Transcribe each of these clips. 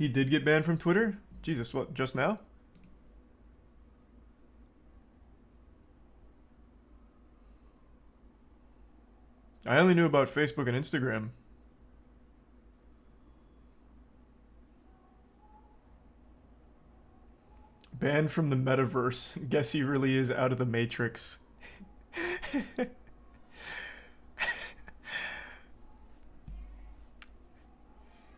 He did get banned from Twitter? Jesus, what, just now? I only knew about Facebook and Instagram. Banned from the metaverse. Guess he really is out of the matrix.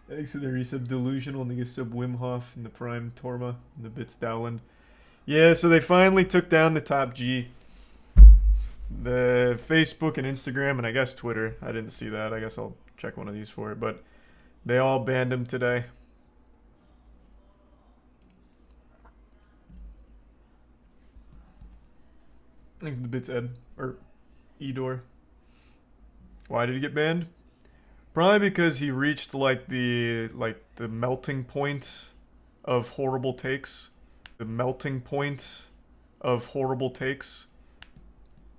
Thanks to the resub Delusional, nigga sub Wim Hof, and the Prime Torma, and the Bits Dowland. Yeah, so they finally took down the top G. The Facebook and Instagram, and I guess Twitter. I didn't see that. I guess I'll check one of these for it. But they all banned him today. Thanks to the Bits Ed. Or Edor. Why did he get banned? Probably because he reached the melting point of horrible takes. The melting point of horrible takes.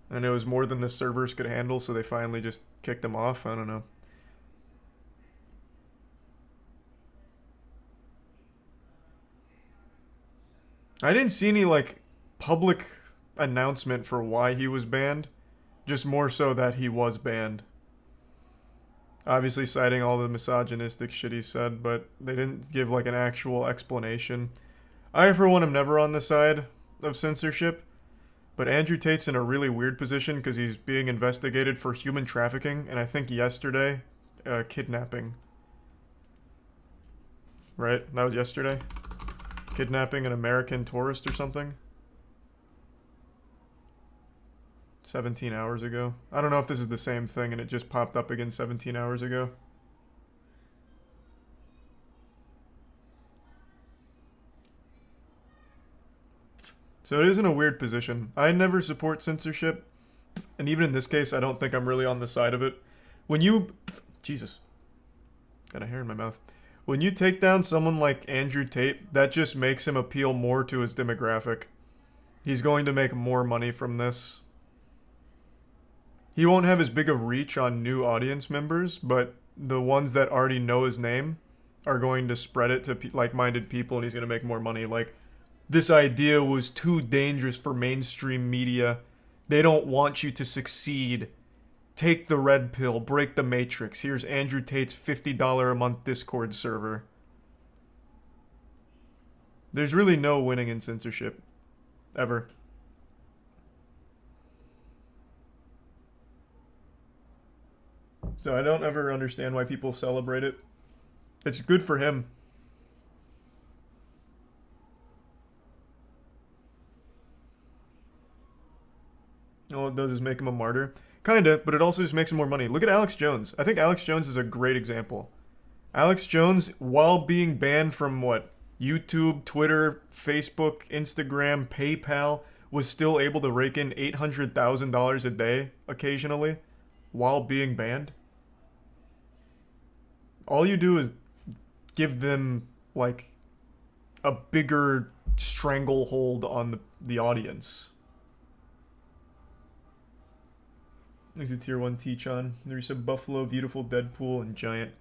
And it was more than the servers could handle, so they finally just kicked him off. I don't know. I didn't see any public announcement for why he was banned. Just more so that he was banned. Obviously citing all the misogynistic shit he said, but they didn't give an actual explanation. I, for one, am never on the side of censorship, but Andrew Tate's in a really weird position because he's being investigated for human trafficking, and I think yesterday, kidnapping. Right? That was yesterday? Kidnapping an American tourist or something? 17 hours ago. I don't know if this is the same thing and it just popped up again 17 hours ago. So it is in a weird position. I never support censorship, and even in this case, I don't think I'm really on the side of it. When you... Jesus. Got a hair in my mouth. When you take down someone like Andrew Tate, that just makes him appeal more to his demographic. He's going to make more money from this. He won't have as big of reach on new audience members, but the ones that already know his name are going to spread it to like-minded people, and he's going to make more money. This idea was too dangerous for mainstream media. They don't want you to succeed. Take the red pill, break the matrix. Here's Andrew Tate's $50 a month Discord server. There's really no winning in censorship. Ever. So I don't ever understand why people celebrate it. It's good for him. All it does is make him a martyr. Kinda, but it also just makes him more money. Look at Alex Jones. I think Alex Jones is a great example. Alex Jones, while being banned from YouTube, Twitter, Facebook, Instagram, PayPal, was still able to rake in $800,000 a day occasionally while being banned. All you do is give them a bigger stranglehold on the audience. There's a tier 1 T-Chan. There's a Buffalo, Beautiful, Deadpool, and Giant.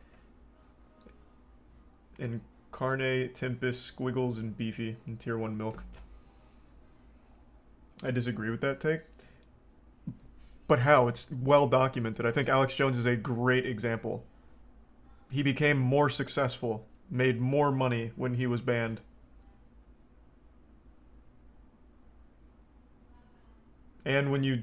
And Carne, Tempest, Squiggles, and Beefy in tier 1 Milk. I disagree with that take. But how? It's well documented. I think Alex Jones is a great example. He became more successful, made more money when he was banned. And when you...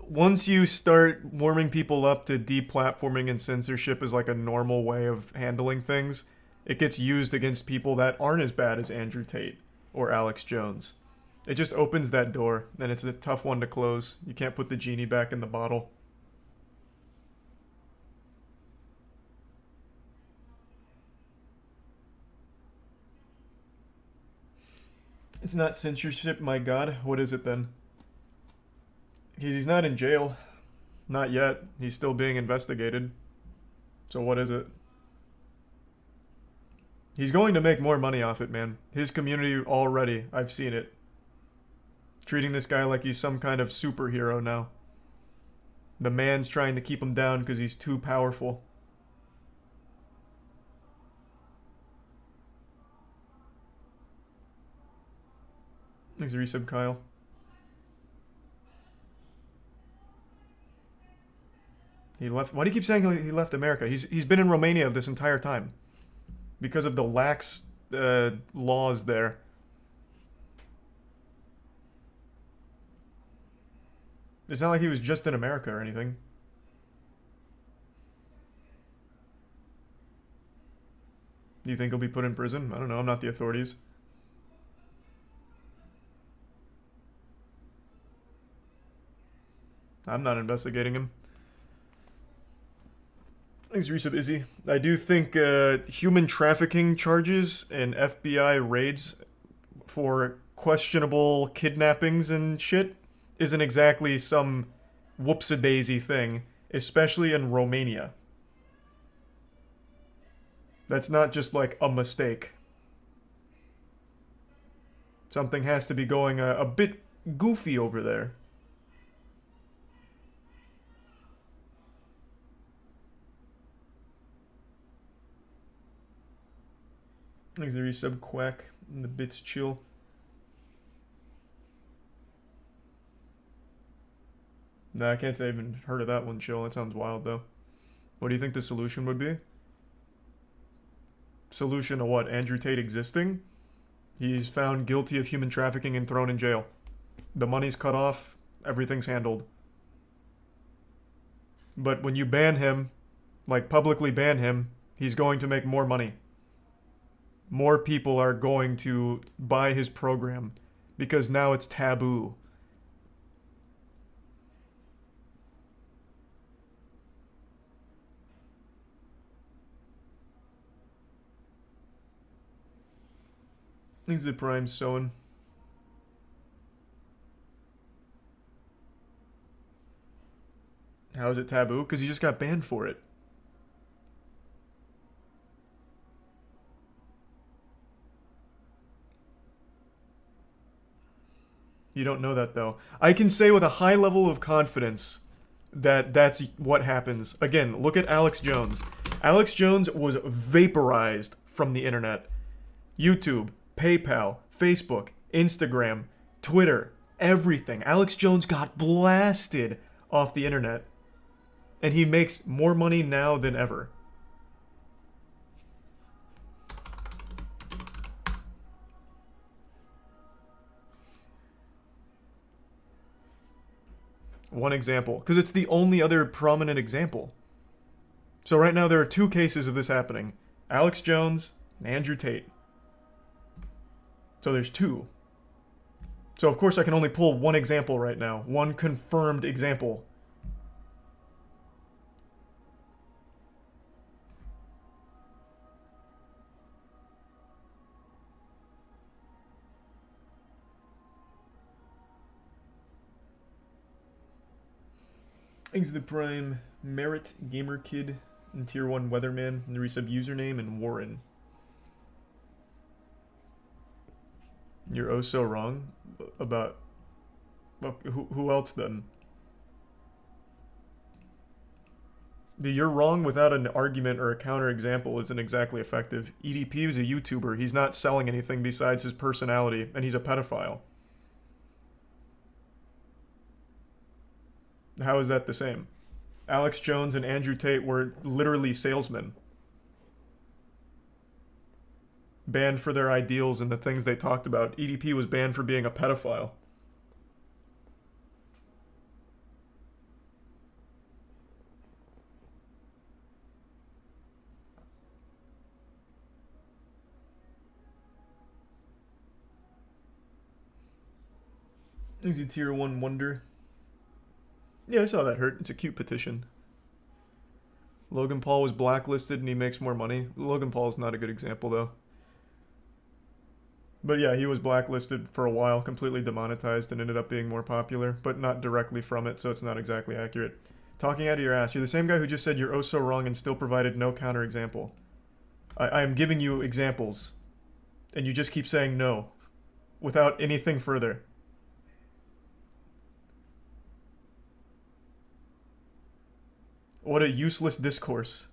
Once you start warming people up to deplatforming and censorship as a normal way of handling things, it gets used against people that aren't as bad as Andrew Tate or Alex Jones. It just opens that door, and it's a tough one to close. You can't put the genie back in the bottle. It's not censorship, my god. What is it then? He's not in jail. Not yet. He's still being investigated. So what is it? He's going to make more money off it, man. His community already, I've seen it. Treating this guy like he's some kind of superhero now. The man's trying to keep him down because he's too powerful. Thanks, resub Kyle. He left. Why do you keep saying he left America? He's been in Romania this entire time because of the lax laws there. It's not like he was just in America or anything. Do you think he'll be put in prison? I don't know. I'm not the authorities. I'm not investigating him. Thanks, resub Izzy. I do think human trafficking charges and FBI raids for questionable kidnappings and shit isn't exactly some whoops-a-daisy thing, especially in Romania. That's not just like a mistake. Something has to be going a bit goofy over there. Thanks, the resub Quack and the bits chill. Nah, I can't say I even heard of that one, chill. That sounds wild, though. What do you think the solution would be? Solution to what? Andrew Tate existing? He's found guilty of human trafficking and thrown in jail. The money's cut off. Everything's handled. But when you ban him, like publicly ban him, he's going to make more money. More people are going to buy his program because now it's taboo. Thanks to Prime Soen. How is it taboo? Because he just got banned for it. You don't know that, though. I can say with a high level of confidence that that's what happens. Again, look at Alex Jones. Alex Jones was vaporized from the internet. YouTube, PayPal, Facebook, Instagram, Twitter, everything. Alex Jones got blasted off the internet. And he makes more money now than ever. One example, because it's the only other prominent example. So right now there are two cases of this happening. Alex Jones and Andrew Tate. So there's two. So of course I can only pull one example right now. One confirmed example. Thanks to the Prime, Merit, Gamer Kid, and Tier 1 Weatherman, and the resub username, and Warren. You're oh so wrong about... Well, who else then? The you're wrong without an argument or a counterexample isn't exactly effective. EDP is a YouTuber. He's not selling anything besides his personality, and he's a pedophile. How is that the same? Alex Jones and Andrew Tate were literally salesmen. Banned for their ideals and the things they talked about. EDP was banned for being a pedophile. Easy Tier 1 Wonder. Yeah, I saw that hurt. It's a cute petition. Logan Paul was blacklisted and he makes more money. Logan Paul's not a good example, though. But yeah, he was blacklisted for a while, completely demonetized, and ended up being more popular, but not directly from it, so it's not exactly accurate. Talking out of your ass. You're the same guy who just said you're oh so wrong and still provided no counterexample. I am giving you examples, and you just keep saying no, without anything further. What a useless discourse.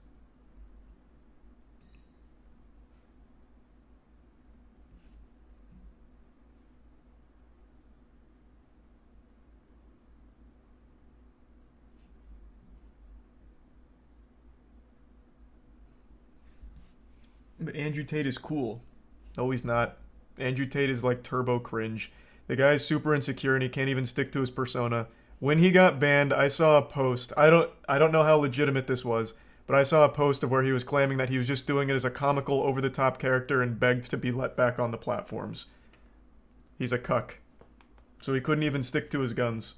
But Andrew Tate is cool. No, he's not. Andrew Tate is like turbo cringe. The guy is super insecure and he can't even stick to his persona. When he got banned, I saw a post. I don't know how legitimate this was, but I saw a post of where he was claiming that he was just doing it as a comical, over-the-top character and begged to be let back on the platforms. He's a cuck. So he couldn't even stick to his guns.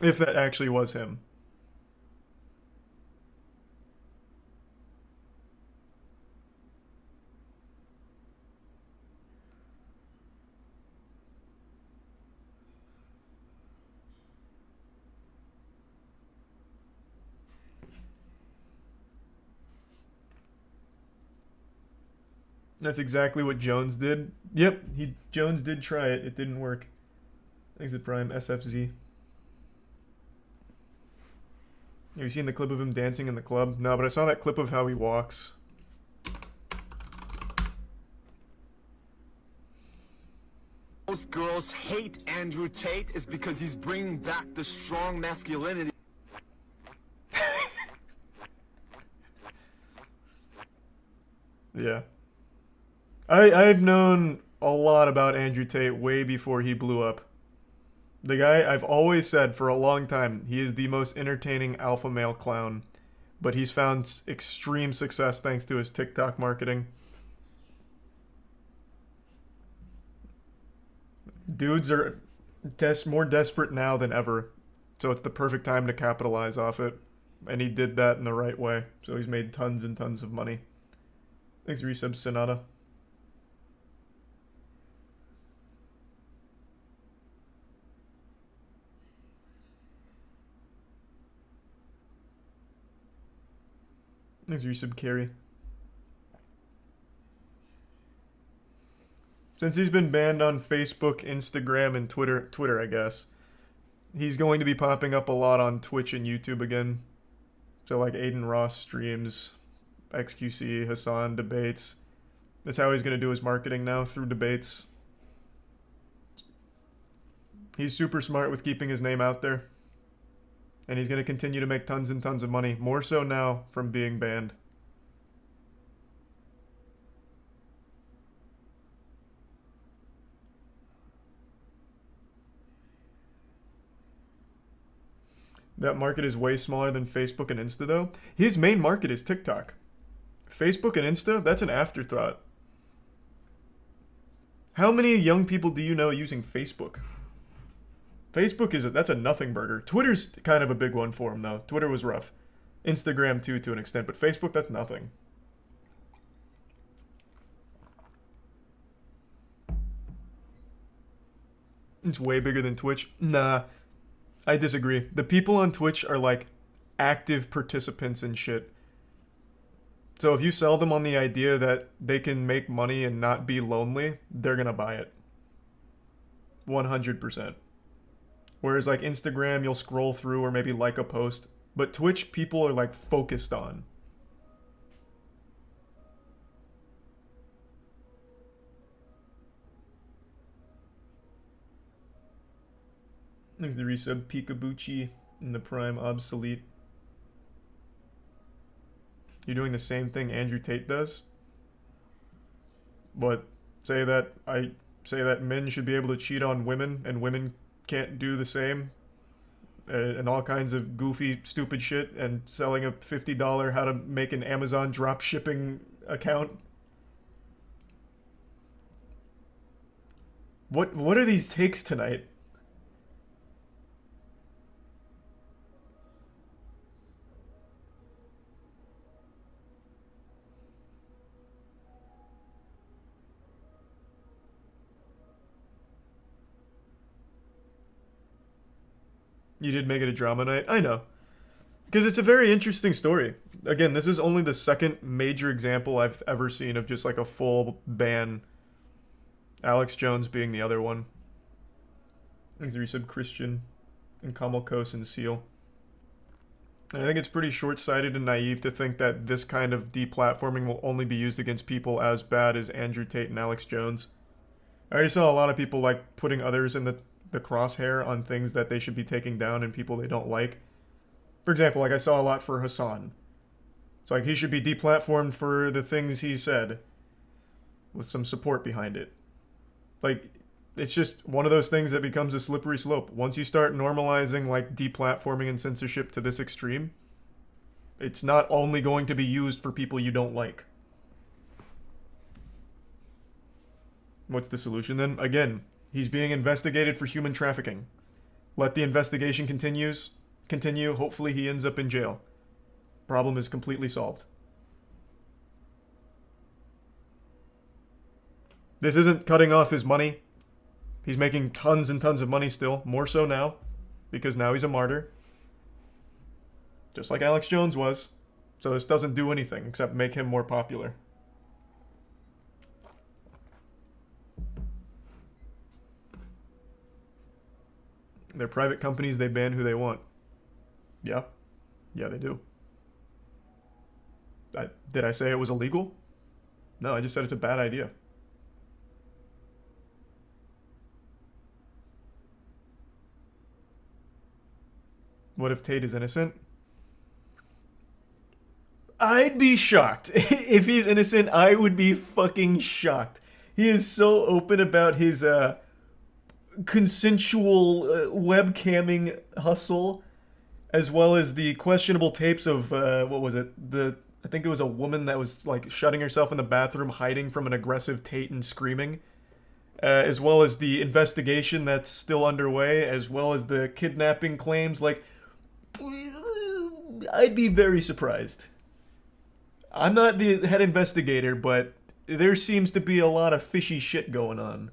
If that actually was him. That's exactly what Jones did. Yep, Jones did try it. It didn't work. Exit Prime, SFZ. Have you seen the clip of him dancing in the club? No, but I saw that clip of how he walks. Most girls hate Andrew Tate is because he's bringing back the strong masculinity. Yeah. I've known a lot about Andrew Tate way before he blew up. The guy, I've always said for a long time, he is the most entertaining alpha male clown. But he's found extreme success thanks to his TikTok marketing. Dudes are more desperate now than ever. So it's the perfect time to capitalize off it. And he did that in the right way. So he's made tons and tons of money. Thanks for resub, Sonata. Thanks for resub, Carrie. Since he's been banned on Facebook, Instagram, and Twitter, I guess, he's going to be popping up a lot on Twitch and YouTube again. So like Aiden Ross streams, XQC, Hassan debates. That's how he's going to do his marketing now, through debates. He's super smart with keeping his name out there. And he's going to continue to make tons and tons of money, more so now from being banned. That market is way smaller than Facebook and Insta, though. His main market is TikTok. Facebook and Insta, that's an afterthought. How many young people do you know using Facebook? Facebook that's a nothing burger. Twitter's kind of a big one for him, though. Twitter was rough. Instagram, too, to an extent. But Facebook, that's nothing. It's way bigger than Twitch. Nah. I disagree. The people on Twitch are like active participants in shit. So if you sell them on the idea that they can make money and not be lonely, they're gonna buy it. 100%. Whereas like Instagram, you'll scroll through or maybe like a post. But Twitch, people are like focused on. Thanks to the resub, Pikabuchi in the Prime obsolete. You're doing the same thing Andrew Tate does? What? Say that men should be able to cheat on women and women can't do the same? And all kinds of goofy, stupid shit, and selling a $50 how to make an Amazon drop shipping account? What are these takes tonight? You did make it a drama night? I know. Because it's a very interesting story. Again, this is only the second major example I've ever seen of just like a full ban. Alex Jones being the other one. Thanks for resub, Christian. And Kamal Kos and Seal. And I think it's pretty short-sighted and naive to think that this kind of deplatforming will only be used against people as bad as Andrew Tate and Alex Jones. I already saw a lot of people like putting others in the crosshair on things that they should be taking down and people they don't like. For example, like I saw a lot for Hassan. It's like he should be deplatformed for the things he said with some support behind it. Like, it's just one of those things that becomes a slippery slope. Once you start normalizing like deplatforming and censorship to this extreme, it's not only going to be used for people you don't like. What's the solution then? Again, he's being investigated for human trafficking. Let the investigation continue. Hopefully he ends up in jail. Problem is completely solved. This isn't cutting off his money. He's making tons and tons of money still. More so now. Because now he's a martyr. Just like Alex Jones was. So this doesn't do anything except make him more popular. They're private companies, they ban who they want. Yeah. Yeah, they do. Did I say it was illegal? No, I just said it's a bad idea. What if Tate is innocent? I'd be shocked. If he's innocent, I would be fucking shocked. He is so open about his consensual webcamming hustle, as well as the questionable tapes of what was it? I think it was a woman that was like shutting herself in the bathroom, hiding from an aggressive Tate and screaming, as well as the investigation that's still underway, as well as the kidnapping claims. Like, I'd be very surprised. I'm not the head investigator, but there seems to be a lot of fishy shit going on.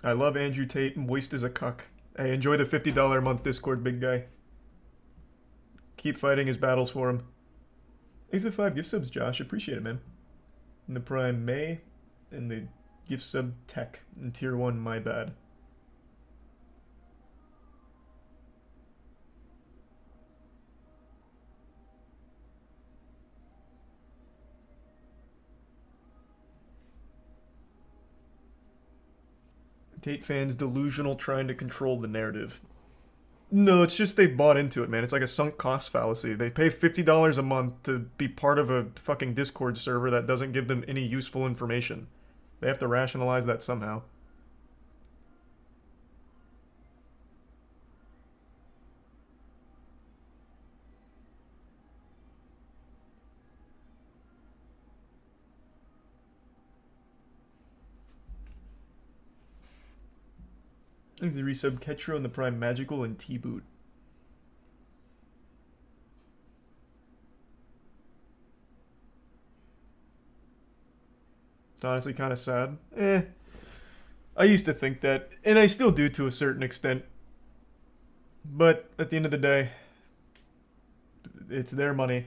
I love Andrew Tate. Moist is a cuck. Hey, enjoy the $50 a month Discord, big guy. Keep fighting his battles for him. Thanks for the 5 gift subs, Josh. Appreciate it, man. In the Prime May, and the gift sub Tech in Tier 1, my bad. Tate fans delusional, trying to control the narrative. No, it's just they bought into it, man. It's like a sunk cost fallacy. They pay $50 a month to be part of a fucking Discord server that doesn't give them any useful information. They have to rationalize that somehow. Thanks to resub Ketro and the Prime Magical and T-Boot. It's honestly kind of sad. I used to think that, and I still do to a certain extent. But at the end of the day, it's their money.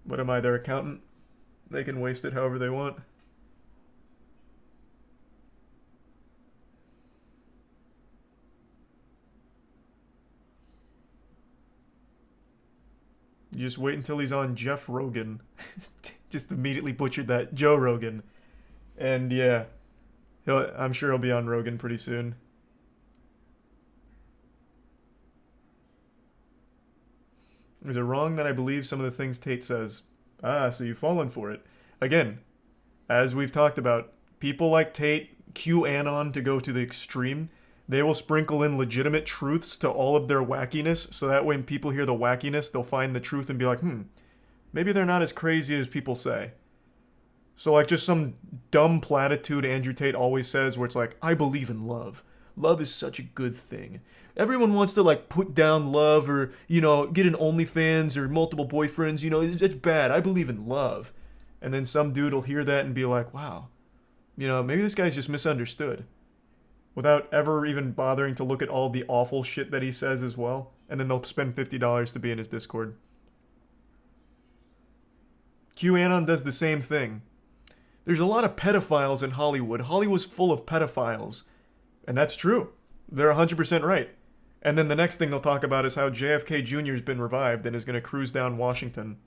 What am I, their accountant? They can waste it however they want. You just wait until he's on Jeff Rogan. Just immediately butchered that. Joe Rogan. And yeah, I'm sure he'll be on Rogan pretty soon. Is it wrong that I believe some of the things Tate says? Ah, so you've fallen for it. Again, as we've talked about, people like Tate, QAnon to go to the extreme, they will sprinkle in legitimate truths to all of their wackiness, so that when people hear the wackiness, they'll find the truth and be like, maybe they're not as crazy as people say. So like just some dumb platitude Andrew Tate always says where it's like, I believe in love. Love is such a good thing. Everyone wants to like put down love or, you know, get an OnlyFans or multiple boyfriends, you know, it's bad. I believe in love. And then some dude will hear that and be like, wow, you know, maybe this guy's just misunderstood. Without ever even bothering to look at all the awful shit that he says as well. And then they'll spend $50 to be in his Discord. QAnon does the same thing. There's a lot of pedophiles in Hollywood. Hollywood's full of pedophiles. And that's true. They're 100% right. And then the next thing they'll talk about is how JFK Jr. has been revived and is going to cruise down Washington.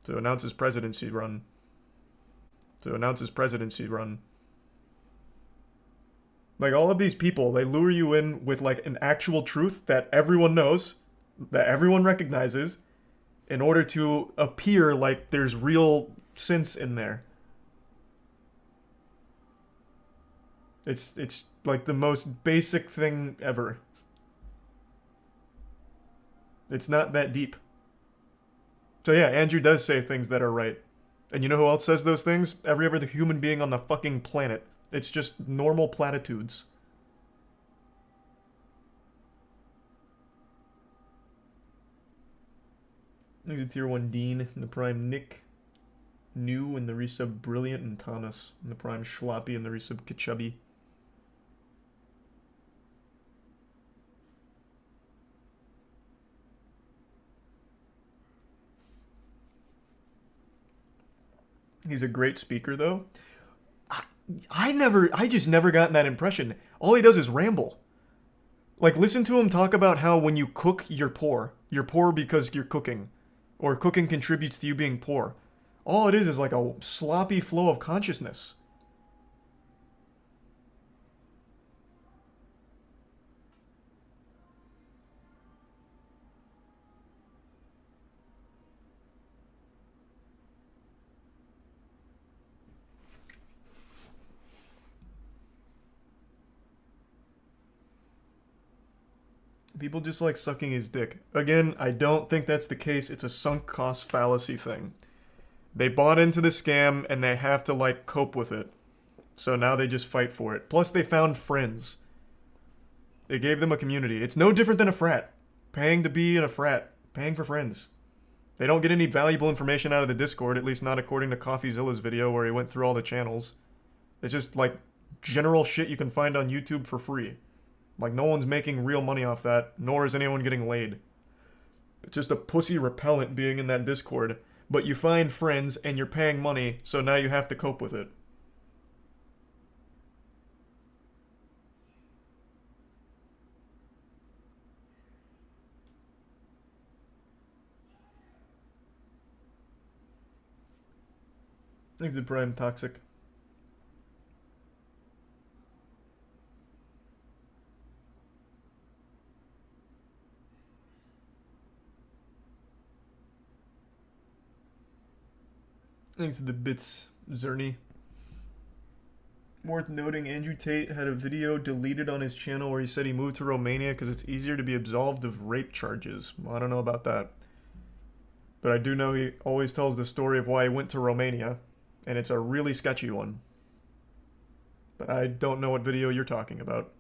to announce his presidency run. To announce his presidency run. Like, all of these people, they lure you in with, like, an actual truth that everyone knows, that everyone recognizes, in order to appear like there's real sense in there. It's like the most basic thing ever. It's not that deep. So yeah, Andrew does say things that are right. And you know who else says those things? Every other human being on the fucking planet. It's just normal platitudes. There's a tier 1 Dean in the prime Nick. New in the resub Brilliant, and Thomas in the prime Schloppy in the resub Kachubby. He's a great speaker, though. I just never gotten that impression. All he does is ramble. Like, listen to him talk about how when you cook, you're poor. You're poor because you're cooking. Or cooking contributes to you being poor. All it is like a sloppy flow of consciousness. People just like sucking his dick. Again, I don't think that's the case. It's a sunk cost fallacy thing. They bought into the scam and they have to, like, cope with it. So now they just fight for it. Plus, they found friends. It gave them a community. It's no different than a frat. Paying to be in a frat. Paying for friends. They don't get any valuable information out of the Discord, at least not according to CoffeeZilla's video where he went through all the channels. It's just, like, general shit you can find on YouTube for free. Like, no one's making real money off that, nor is anyone getting laid. It's just a pussy repellent being in that Discord. But you find friends, and you're paying money, so now you have to cope with it. Thanks to Prime Toxic. Thanks to the bits, Zerny. Worth noting, Andrew Tate had a video deleted on his channel where he said he moved to Romania because it's easier to be absolved of rape charges. Well, I don't know about that. But I do know he always tells the story of why he went to Romania, and it's a really sketchy one. But I don't know what video you're talking about.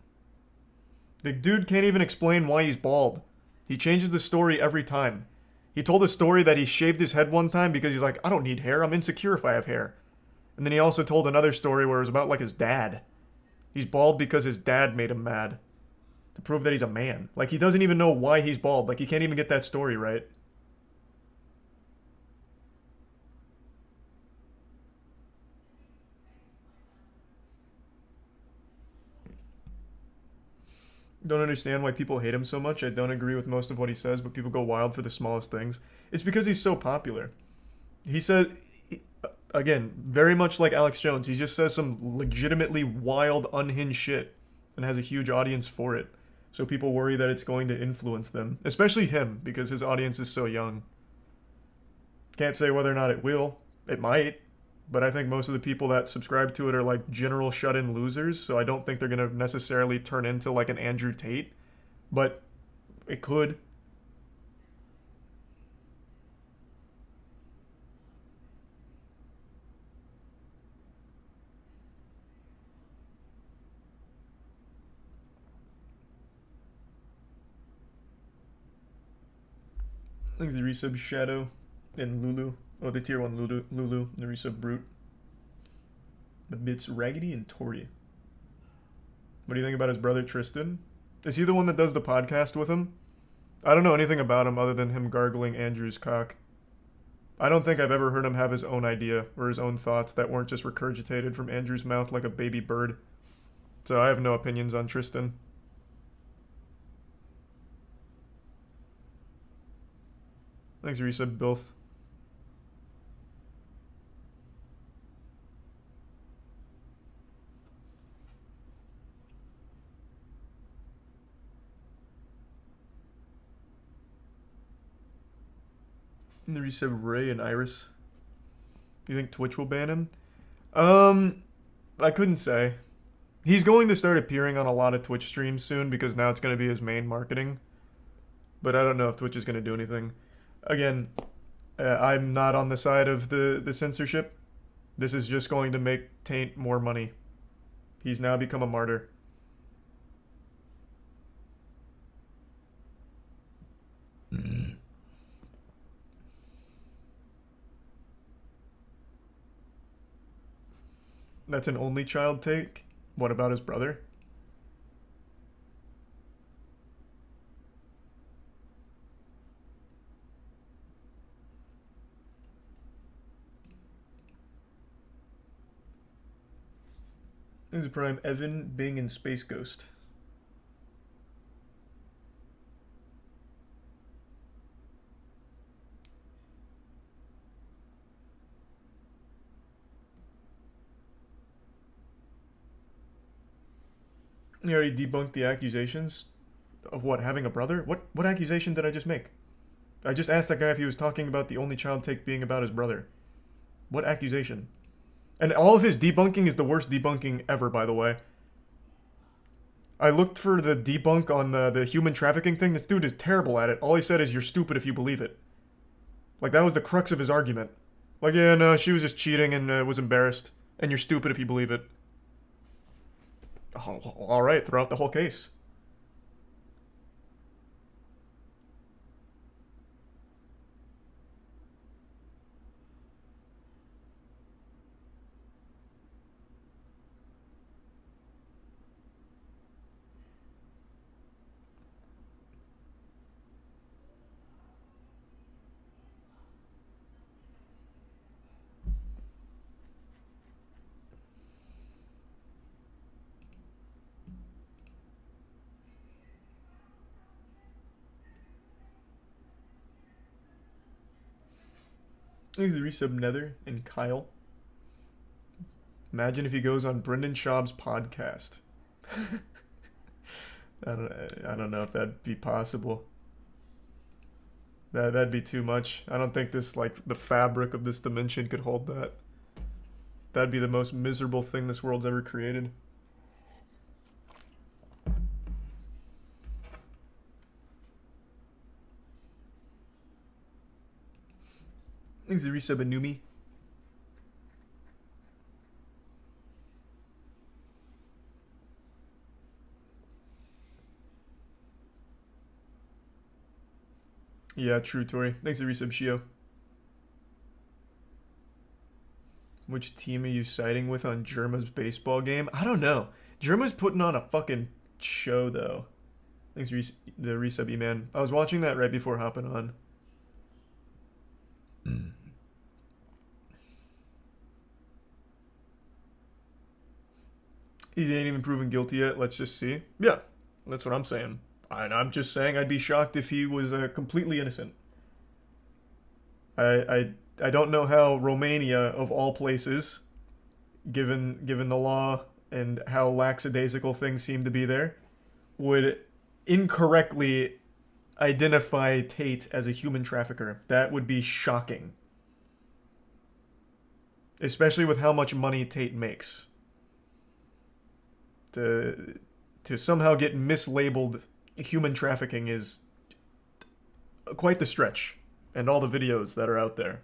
The dude can't even explain why he's bald. He changes the story every time. He told a story that he shaved his head one time because he's like, I don't need hair, I'm insecure if I have hair. And then he also told another story where it was about, like, his dad. He's bald because his dad made him mad. To prove that he's a man. Like, he doesn't even know why he's bald. Like, he can't even get that story right. Don't understand why people hate him so much. I don't agree with most of what he says, but people go wild for the smallest things. It's because he's so popular. He said, again, very much like Alex Jones, he just says some legitimately wild, unhinged shit and has a huge audience for it. So people worry that it's going to influence them. Especially him, because his audience is so young. Can't say whether or not it will. It might. But I think most of the people that subscribe to it are, like, general shut-in losers, so I don't think they're going to necessarily turn into, like, an Andrew Tate. But it could. I think the resub Shadow and Lulu. Oh, the tier 1 Lulu, the resub Brute. The bits Raggedy and Tori. What do you think about his brother Tristan? Is he the one that does the podcast with him? I don't know anything about him other than him gargling Andrew's cock. I don't think I've ever heard him have his own idea or his own thoughts that weren't just regurgitated from Andrew's mouth like a baby bird. So I have no opinions on Tristan. Thanks, resub Bilth. And the resub Ray and Iris. You think Twitch will ban him? I couldn't say. He's going to start appearing on a lot of Twitch streams soon because now it's going to be his main marketing. But I don't know if Twitch is going to do anything. Again, I'm not on the side of the censorship. This is just going to make Tate more money. He's now become a martyr. That's an only child take? What about his brother? This is Prime Evan, Bing, and Space Ghost. You already debunked the accusations of what, having a brother? What accusation did I just make? I just asked that guy if he was talking about the only child take being about his brother. What accusation? And all of his debunking is the worst debunking ever, by the way. I looked for the debunk on the human trafficking thing. This dude is terrible at it. All he said is, you're stupid if you believe it. Like, that was the crux of his argument. Like, yeah, no, she was just cheating and was embarrassed. And you're stupid if you believe it. Oh, alright, throw out the whole case. He's the resub Nether and Kyle. Imagine if he goes on Brendan Schaub's podcast. I don't know if that'd be possible. That'd be too much. I don't think this, like, the fabric of this dimension could hold that. That'd be the most miserable thing this world's ever created. He's the resub Anumi. Yeah, true, Tori. Thanks for resub, Shio. Which team are you siding with on Germa's baseball game? I don't know. Germa's putting on a fucking show, though. Thanks for the resub, E-Man. I was watching that right before hopping on. He ain't even proven guilty yet. Let's just see. Yeah, that's what I'm saying. And I'm just saying I'd be shocked if he was completely innocent. I don't know how Romania, of all places, given the law and how lackadaisical things seem to be there, would incorrectly identify Tate as a human trafficker. That would be shocking. Especially with how much money Tate makes. To somehow get mislabeled human trafficking is quite the stretch. And all the videos that are out there.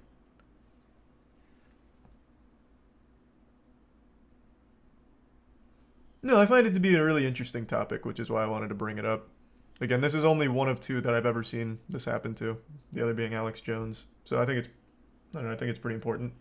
No, I find it to be a really interesting topic, which is why I wanted to bring it up. Again, this is only one of two that I've ever seen this happen to. The other being Alex Jones. So I think it's pretty important.